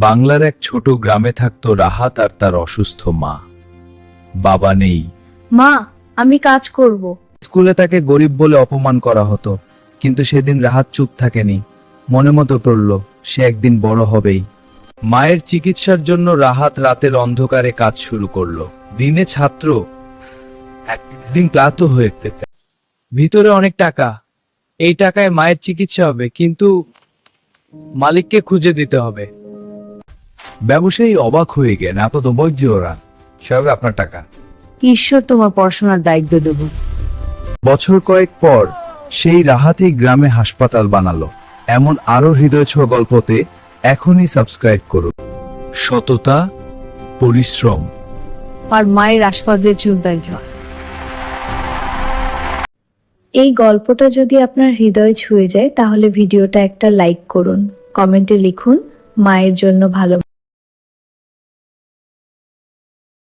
বাংলার এক ছোট গ্রামে থাকতো রাহাত আর তার অসুস্থ মা। বাবা নেই। মা, আমি কাজ করব। স্কুলে তাকে গরিব বলে অপমান করা হতো, কিন্তু সেদিন রাহাত চুপ থাকেনি। মনে মতো করল সে একদিন বড় হবেই। মায়ের চিকিৎসার জন্য রাহাত রাতের অন্ধকারে কাজ শুরু করলো। দিনে ছাত্র, একদিন ক্লান্ত হয়ে যেত। ভিতরে অনেক টাকা, এই টাকায় মায়ের চিকিৎসা হবে, কিন্তু মালিককে খুঁজে দিতে হবে। ব্যবসায়ী অবাক হয়ে গেলেন, এত তো বৈজ্য ওরা, সব আপনার টাকা। ঈশ্বর তোমার পড়াশোনার দায়িত্ব দেব। বছর কয়েক পর সেই রাহাতই গ্রামে হাসপাতাল বানালো। এমন আরো হৃদয় ছোঁয়া গল্পতে এখনই সাবস্ক্রাইব করুন। সততা, পরিশ্রম। আর মায়ের আশীর্বাদের চিন্তায় জয়। এই গল্পটা যদি আপনার হৃদয় ছুঁয়ে যায় তাহলে ভিডিওটা একটা লাইক করুন, কমেন্টে লিখুন মায়ের জন্য ভালো।